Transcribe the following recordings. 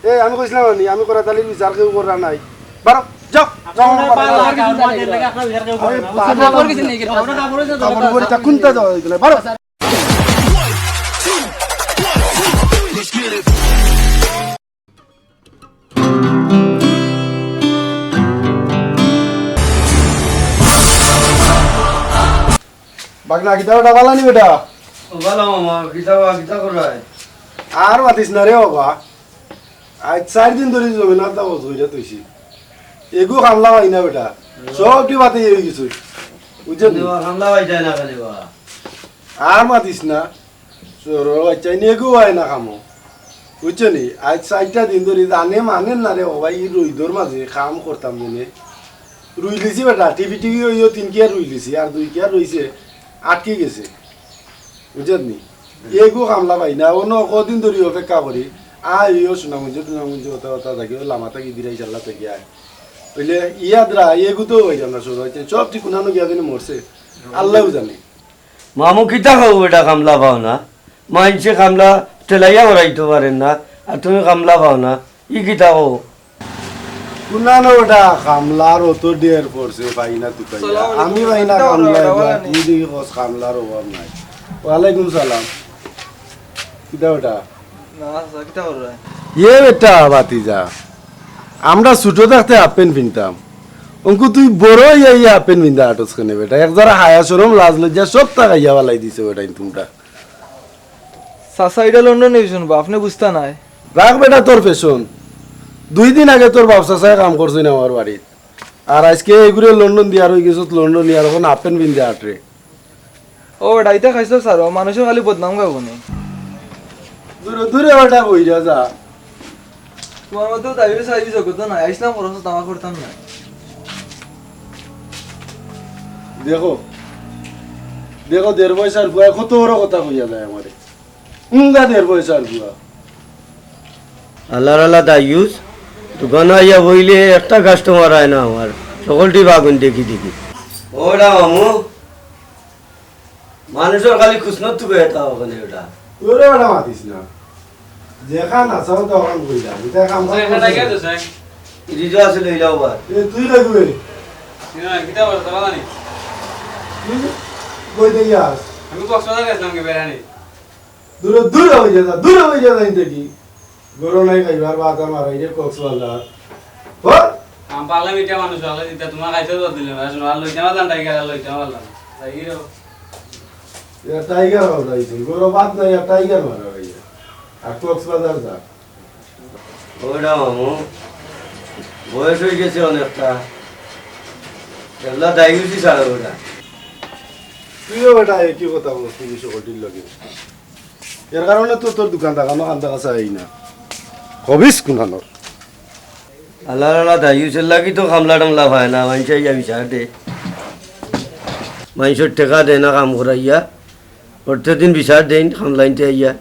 এই আমি কইছিলাম নি আমি করা তালি বিচার কেউ করা নাই বারো যাও যাও কোনটা যাও বারো বাগনা গীতা ওটা বালানি বেটা ভালো মামা গীতা করায় আর মাতিস না রে বাবা আজ 4 দিন ধরে জমি না দাও হইরা তুইছি এগু হামলা হয় না বেটা সবটি বাতে হয়ে গেছে বুঝছেন হামলা হয়ে যায় না খালি বা আর মাতিস না সর বাচ্চা নিয়ে এগু হয় না খামো বুঝছেন আজ 4টা দিন ধরে জানে মানেন না রে বাবা এই রইদর মাঝে কাম করতাম মনে রুই লিছি বেটা টিভি ওইও 3 কিয়া রুই লিছি আর 2 কিয়া রইছে আটকে গেছে বুঝছেন নি এগু হামলা পাই না অন্য কদিন ধরে অপেক্ষা করি আইও শোনা মুঝে কথা কথা থাকি লামা থাকি দিরাই চাল্লা থেকে আয় বুঝলে ইয়াদরা এগু তো হয়ে যান না শুরু হয়েছে সব ঠিক উনানো গিয়া দিনে মরছে আল্লাহও জানে মামু কিতা খাবো বেটা কামলা পাও না মাইনসে কামলা টেলাইয়া করাইতে পারেন না আর তুমি কামলা পাও না ই কিতা কো উনানো ওটা কামলার অত ডের পড়ছে পাই না তুই আমি পাই না কামলা তুই দেখি কস কামলার অভাব নাই ওয়ালাইকুম সালাম কিতা ওটা এ বেটা বাতিজা আমরা ছোট থাকতে হাফ প্যান্ট পিনতাম অঙ্কু তুই বড় এই হাফ প্যান্ট পিনতা আটস কেনে বেটা এক যারা হায়া সরম লাজ লজ্জা সব টাকাইয়া বালাই দিছে বেটা তোমরা চাচা এটা লন্ডন এসেছেন বা আপনি বুঝতে নাই রাখ বেটা তোর ফ্যাশন 2 দিন আগে তোর ব্যবসা চাই কাম করছিস আমার বাড়িত আর আজকে এগুলো লন্ডন দিয়ার হয়ে গেছত লন্ডন দিয়ার এখন হাফ প্যান্ট পিনতে আটরে ও এটা ইতা খাইছো স্যার মানুষের খালি বদনাম খাবো না দূরে দূরে বেটা বইরা যা তোমার মধ্যেও তাই সাইজ করতো না আসলাম খরচ তামা করতাম না দেখো দেখো 1.5 পয়সার বুয়া কত বড় কথা কইয়া যায় আমারে উঙ্গা 1.5 পয়সার বুয়া আল্লাহ দায়ুস দোকান আইয়া বইলে একটা কাস্টমার হয় না আমার সকলটি বাগুন দেখি দেখি ওটা মামু মানুষের খালি খুশনত তুকে এটা ওখানে ওটা তোরে বেটা মাতিস না যেখান আসাও তখন কইলা এটা কাম রিজু আছে লইলাও বা তুই লাগবে না কিটা বলতো বালানি তুই কই দেই আস আমি কক্সবাজার গেছিলাম কে বেড়ানি দূরে দূরে হয়ে যা দেখি গরো নাই খাইবার বাত আমার এই কক্সবাজার হর আম পারলাম এটা মানুষ আলো দিতা তোমার খাইতে তো দিলে না শুনো আলো জামা দান টাইগার আলো জামা বললাম তাই গিরো এটা টাইগার হইছে গরো বাত নাই টাইগার মারা হইছে আর কক্সবাজার যা ওটা মামু বয়স হয়ে গেছে অনেকটা এগুলা দায়ুসই ছাড়া ওটা তুইও বেটা একই কথা বলছিস কিছু কঠিন লাগে এর কারণে তো তোর দোকান দেখানো কান্দা কাছে আই না হবিস কোনানোর আল্লাহ দায়ুসের লাগি তো কামলা টামলা হয় না মানুষ ইয়া বিচার দে মানুষের টেকা দেয় না কাম করাইয়া প্রত্যেকদিন বিচার দেন কামলাইনতে আইয়া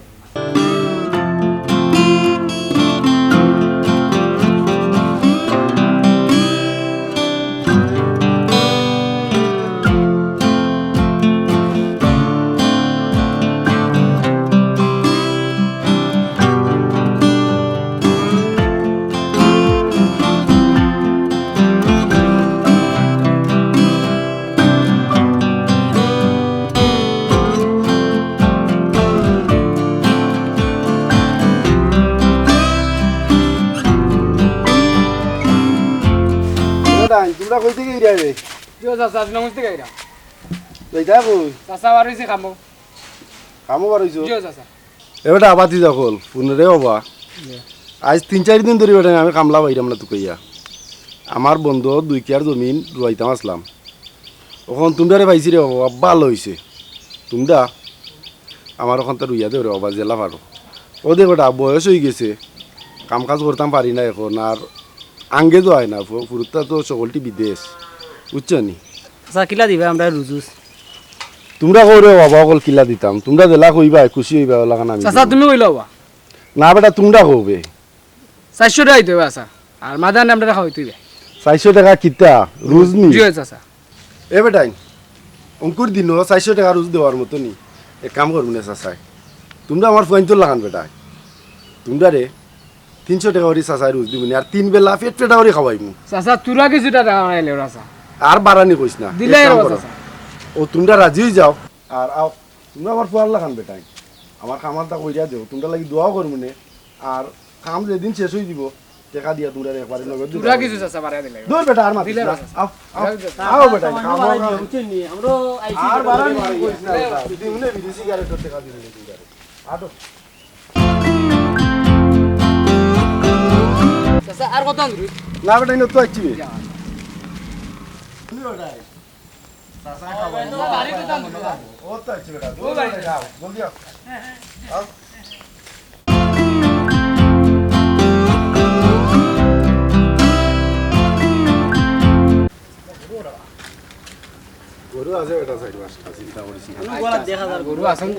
তোমরা কই থেকে ইরা রে জিও চাচা আপনি নমস্তে গাইরা যাইতা কই চাচা বাড়িছে খামো কামো বারইছো জিও চাচা এবারে আবাতি যখন পুনরে বাবা আজ 3-4 দিন ধরে বেটা আমি কামলা বাইরাম না তুকাইয়া আমার বন্ধু 2 কিয়ার জমিন রুয়াইতাম আসলাম ওখান তোমরা পাইছি রে বাবা ভালো হইছে তোমরা আমার ওখান তো রুইয়া দেও রে বাবা জেলা পারো ও দে বেটা বয়স হয়ে গেছে কাম কাজ করতাম পারি না এখন আর আঙ্গে তো হয় না ফুরুত্তা তো সকলটি বিদেশ বুঝছো নি আচ্ছা কিলা দিবা আমরা রুজুস তোমরা কইরে বাবা অকল কিলা দিতাম তোমরা জেলা কইবা খুশি হইবা লাগান আমি চাচা তুমি কইলো বা না বেটা তোমরা কইবে 400 টাকা দিতে আচ্ছা আর মাদান আমরা রাখা হইতে 400 টাকা কিতা রোজ নি জি চাচা এ বেটাই অঙ্কুর দিন 400 টাকা রোজ দেওয়ার মতো নি এক কাম করবো না চাচাই তোমরা আমার ফোন তো লাগান বেটা তোমরা রে 300 টাকা করে চাচাই রোজ দিবনি আর 3 বেলা পেট পেটা করে খাওয়াইমু চাচা তোরা কিছুটা টাকা বানাইলে ওরা চা আর বাড়ানি কইস না দিলে এক কাম আর করো। চাচা ও তোমরা রাজি হয়ে যাও আর আও তোমরা আমার পোয়ার লাগান বেটাই আমার খামারটা কইরা দেও তোমরা লাগি দোয়াও করবো নে আর কাম যেদিন শেষ হয়ে দিব টাকা দিয়া তোমরা একবারে নগদ দিবা। তোরা কিছু চাচা বাড়াই দিলে দূর বেটা আর মাতিস দিলে না না। আও আও বেটা খাও আমরাও আইছি আর বাড়ানি কইস না দিমনে বিদেশি গাড়ি টাকা দিলে তোমরা আটো চাচা আর কত আনবি না বেটা ইনো তো আইছি ও তো আইছি বেটা ও বাড়ি যাও জলদি আও আও গরু আছে বেটা সাইড মাস চিন্তা করিস না গলা দেখা যার গরু আছেন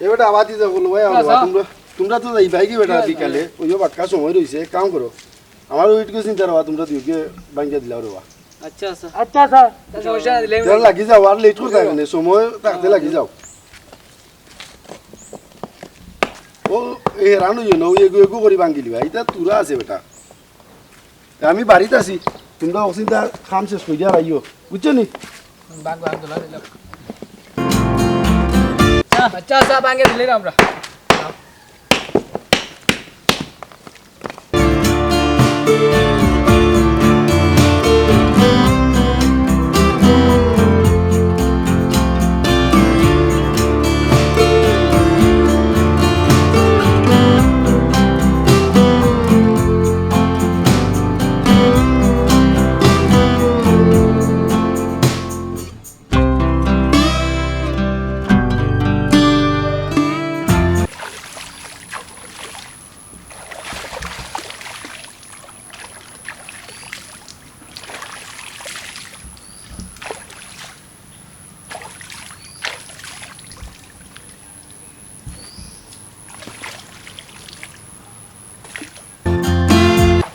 এবারে আবাদি যা বলো ভাই আচ্ছা। তোমরা তোমরা তো যাই ভাই কি বেটা বিকালে ওইও বাক্কা সময় রইছে এক কাম করো আমার ওইটুকু চিন্তা রবা তোমরা দিওকে বাঙ্গিয়া দিলা রবা আচ্ছা আচ্ছা আচ্ছা স্যার সমস্যা দিলে তেল লাগি যাও আর লেট করতে হবে না সময় থাকতে লাগি যাও ও এ রানু ইয়ে নও এগু এগু করি বাঙ্গিলি ভাই এটা তুরা আছে বেটা আমি বাড়িতে আছি তোমরা অচিন্তা খাম শেষ করে দিয়া রাইও বুঝছো নি বাগ বাগ দলা দিলাম আচ্ছা আচ্ছা বাঙ্গে দিলে আমরা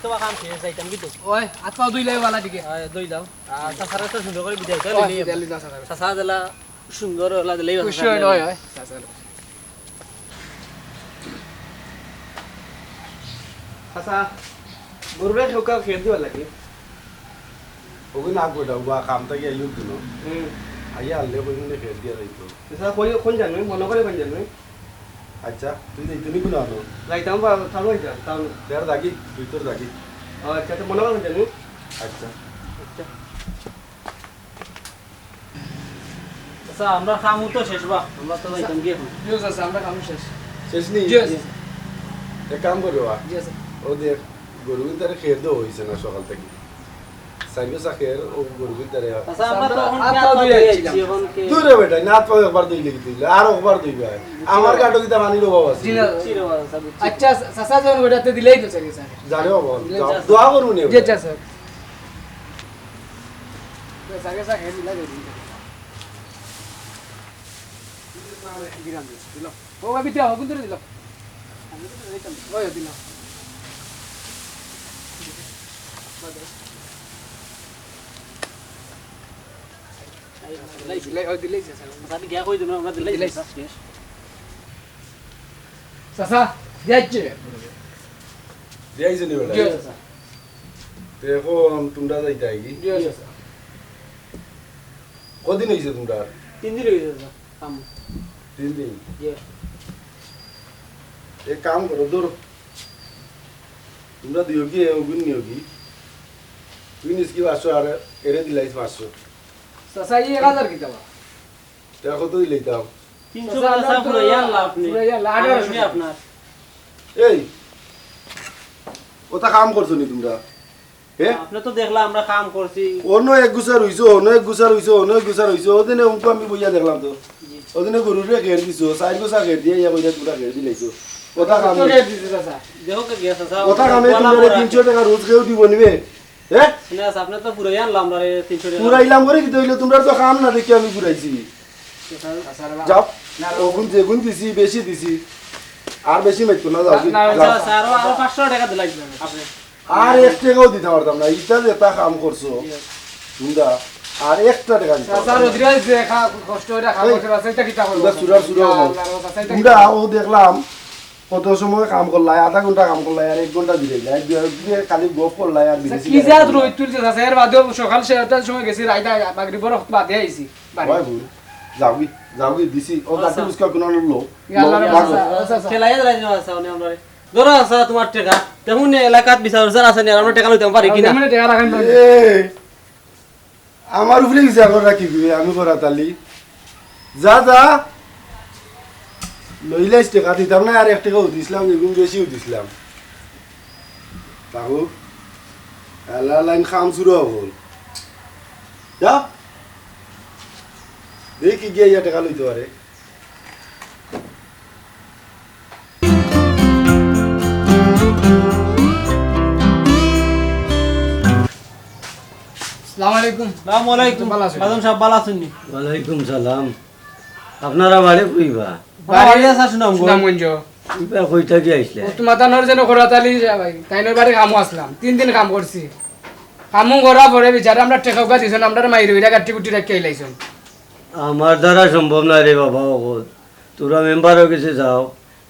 তোমার কাম শেষ যাইতাম কিন্তু ওই হাত পা দুইলাই वाला দিকে দই দাও আর চাচারা তো সুন্দর করে বিদায় ওই দিলে দিলে দাও চাচা চাচা দিলা সুন্দর হলা দিলেই খুশি হয় নয় হয় চাচা আচ্ছা গরুরে খেউকা খেয়ে দিবা লাগে ওগুলো না বেটা বা কাম থেকে আইলো দিনো আইয়া আনলে ওইগুলো খেয়ে দিয়া যাইতো আচ্ছা কই কোন জানো মনে করে কোন জানো আচ্ছা তুই যাইতো নি কোনো আনো যাইতাম বা থালো হইতা তাও দেড় দাগি ভিতর দাগি আচ্ছা তো মনে করে জানো আচ্ছা আচ্ছা আমরা কামও তো শেষ বা আমরা তো যাইতাম গিয়ে এখন জিও চাচা আমরা কাম শেষ শেষ নি জি আছে এক কাম করো জি আছে ও দেখ গরু তারে খেয়ে দেওয়া হয়েছে না সকাল থেকে সাইবে সাখের ও গরু তারে আচ্ছা আমরা তো এখন হাত পেঁয়াজ পা ধুয়ে ধুয়ে আইছি আইছি এখন কে তুই রে বেটা না তো একবার দই লেগে দিলে আর একবার দই ভাই আমার কাটো কিতা মানির অভাব আছে জি না চিরে বাবা সাবি আচ্ছা চাচা যখন ওটাতে দিলেই তো চাই স্যার জানে অভাব দোয়া করু নে জি আচ্ছা স্যার সাগে সাগে দিলা দে দিল ও ভাবি দিও কোন ধরে দিল ওই দিল দিলাই ওই দিলাই স্যার সাবি গিয়া কই দিন আমরা দিলেই দিলেই। শেষ চাচা যাচ্ছে দিয়াইছে নি বেটা জি চাচা এখন তোমরা যাইতা কি জি চাচা কদিন হইছে তোমরা 3 দিন হয়ে গেছে কাম 3 দিন জি এক কাম করো ধরো তোমরা দিও কি ওগুন নিও কি তুই নিস কি 500 আর এরে দিলাইস 500 চাচা এই 1000 কি দেবা দেখো তো দিলেই দাও 300 টাকা পুরো ইয়াল্লা আপনি পুরো ইয়াল্লা, 1800 আপনার এই ওটা কাম করছো নি তোমরা হ্যাঁ আপনি তো দেখলাম আমরা কাম করছি অন্য এক গুছার হইছো অন্য এক গুছার হইছো অন্য এক গুছার হইছো ওদিনে উনকো আমি বইয়া দেখলাম তো ওদিনে গরুরে ঘের দিছো চার গোছা ঘের দিয়ে ইয়া বইয়া তোরা ঘের দিলাইছো কথা কাম তো রেট দিছে চাচা দেখো কে গেছে স্যার কথা কামে তোমার 300 টাকা রোজ কেউ দিব নিবে হ্যাঁ শুনে আছে আপনি তো পুরাই আনলাম আমরা 300 টাকা পুরাইলাম করে কি হইলো তোমরা তো কাম না দেখি আমি পুরাইছি যাও ওগুন যেগুন দিছি বেশি দিছি আর বেশি মাইতো না যাও কি যাও। স্যার আরো 500 টাকা দিতে লাগবে আপনি আর এক টাকাও দিতে পারতাম না ইটা যেটা কাম করছো তোমরা আর একটা টাকা দিতে চাচা রোদ্রিয়া দিছে কষ্ট করে কাম করতে আছে এটা কিটা করব তোমরা সুরা সুরা তোমরা ও দেখলাম কত সময় কাম করলাই আধা ঘন্টা কাম করলাই আর 1 ঘন্টা দিলে খালি গপ করলাই আর বিদেশি কি যা রোদ তুলছে চাচা এর বাদেও সকাল 7টার সময় গেছি রাইতা মাগরিবর বাদে আইছি হয় ভুল যাওগি দিছি ও গাতে উস্কা কোন লোক খেলাই দিলাই না আছে মানে আমরা ধরো আছে তোমার টাকা দেখুন এলাকাত বিচার স্যার আছে না আমরা টাকা লইতে পারি কিনা মানে টাকা রাখেন আমার উপরে বিচার করে রাখি আমি করা তালি যা যা লইলাইস টাকা দিতাম না আর 1 টাকাও দিছিলাম এগুন বেশিও দিছিলাম তাহু এলা লাইন খাম শুরু হল যা দেখি গিয়ে ইয়া টাকা লইতে পারে আসসালামু আলাইকুম আসসালামু আলাইকুম ভালো আছেন? বাদন সাহেব ভালো আছেন নি ওয়ালাইকুম সালাম আপনারা বাড়ি কইবা বাড়ি আছে শুনাম গো সুনামগঞ্জ ইবা কই থাকি আইসলে তোমার তানোর যেন খরাতালি ভাই তাইনোর বাড়ি কামও আসলাম 3 দিন কাম করছি কামও করা পরে বিচারে আমরা টেকাও গা দিছেন আমরা মাইর হইরা গাটি গুটি রাখি আইলাইছেন আমার দ্বারা সম্ভব না রে বাবা অকল তোরা মেম্বার হয়ে গেছে যাও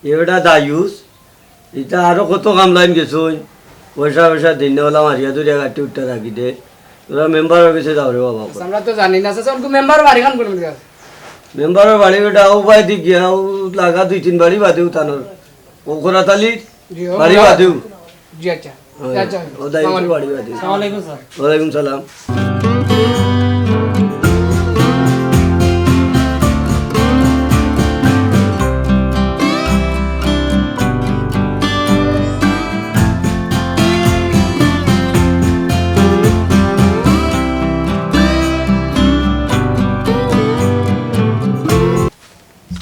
এটা দায়ুস এটা আরো কত কাম লাইন গেছই পয়সা দিনওয়ালা মারিয়া দুরিয়া গাটি উঠতে রাখি দে তোরা মেম্বার হয়ে গেছে যাও রে বাবা অকল। আমরা তো জানি না চাচা উনকো মেম্বার বাড়ি খান কোন দিকে মেম্বারের বাড়ি বেটা ও বাই দি গিয়া ও লাগা 2-3 বাড়ি বাদেও তানোর ও করা তালির বাড়ি বাদেও জি আচ্ছা আচ্ছা ও দায়ুস বাড়ি বাদেও আসসালামু আলাইকুম স্যার ওয়ালাইকুম সালাম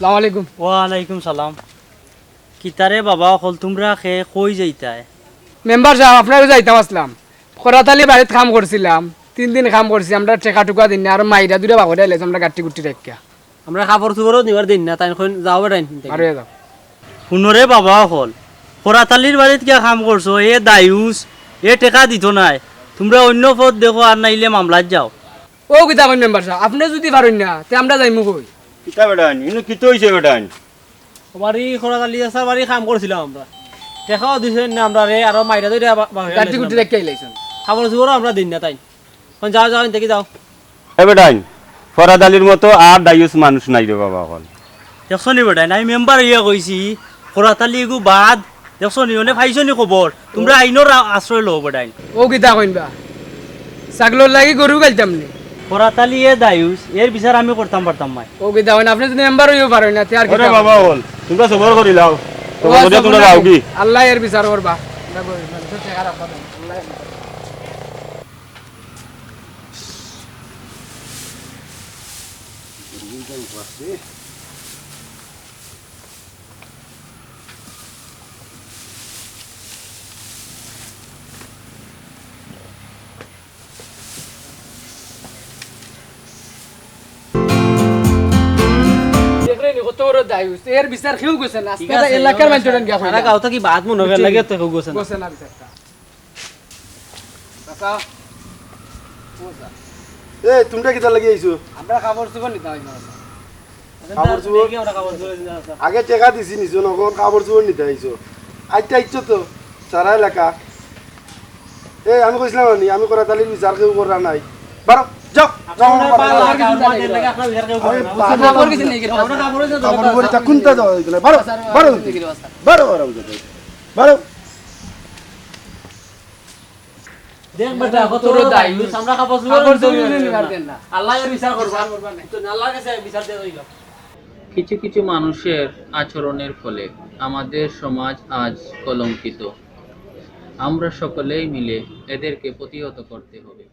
আসসালামু আলাইকুম ওয়ালাইকুম সালাম কিতারে বাবা হল তোমরা খে কই যাইতায় মেম্বার সাহেব আপনারও যাইতাম আসলাম খরাতালি বাড়িত কাম করছিলাম 3 দিন কাম করছি আমরা টেকা টুকা দিন আর মাইরা দুইটা বাগরে আইলাইছি আমরা গাটি গুটি রাখিয়া আমরা কাপড় চোপড়ও নিবার দিন না তাই যাও টাইম আর যাও শুনরে বাবা হল খরাতালির বাড়িত কিয়া কাম করছো এ দায়ুস এ টেকা দিত নাই তোমরা অন্য পথ দেখো আর নাইলে মামলাত যাও ও কিতা কই মেম্বার সাহেব আপনি যদি পারেন না তে আমরা যাইমু কই কিতা বেটান ইনো কিতো হইছে বেটান বাড়ি খরাতালি আসার বাড়ি কাম করছিলাম আমরা টেকাও দিছেন না আমরা রে আর মাইরা ধরে গাটি গুটি রাখি আইলাইছেন কাপড় চোপড়ও আমরা দিন না তাই যাও যাও দেখি যাও এ বেটান ফরাদ আলীর মতো আর দায়ুস মানুষ নাই রে বাবা হল দেখছো নি বেটাই আমি মেম্বার ইয়া কইছি খরাতালি এগু বাদ দেখছো নি মানে পাইছো নি খবর তোমরা আইনোর আশ্রয় লও বেটাই ও কিতা কইনবা ছাগলর লাগি গরু গাইতাম নি খরাতালি এ দায়ুস এর বিচার আমি করতাম পারতাম মাই ও কিতা কইন আপনি যদি মেম্বার হইও পারেন না তে আর ওরে কিতা বাবা হল তোমরা সবর করি লাও ও তোমরা আচ্ছা, তোমরা যাও কি আল্লাহ এর বিচার করবা আমরা কই না, তো টেকা রাখবা না, আল্লাহ এর বিচার। দেখলেন কত বড় দায়ুস এর বিচার কেউ গেছে না আজকে এলাকার মানুষজন গিয়া সারা গাঁও কি বাদ মনে হবে লাগে তো গোছে না গেছে না বিচারটা কাকা এ তোমরা কিতা লাগি আইছো আমরা খাবার চুবর নিতে হয় না খাবার চোপড়? দেখি আমরা খাবার চলে দিন আগে টাকা দিছি নিছো নগদ কাপড় চোপড় নিতে আইছো আইতে আইছো তো সারা এলাকা এ আমি কইছিলাম নি আমি করা তালির বিচার কেউ করা নাই বারো যাও যাও আমার বাড়ি যাও। খাবার কিছু নেই কি কাপড় উপরে তা কোনটা যাও এগুলা বারো বারো বারো বারো বারো দেখ বেটা কত তোর দায়ী। দায়ুস আমরা খাবার খাবার চলে চুবর নিবার দেন না আল্লাহ এর বিচার করবা তো আল্লাহর কাছে বিচার দিয়ে দিলাম কিছু কিছু মানুষের আচরণের ফলে আমাদের সমাজ আজ কলঙ্কিত। আমরা সকলেই মিলে এদেরকে প্রতিহত করতে হবে।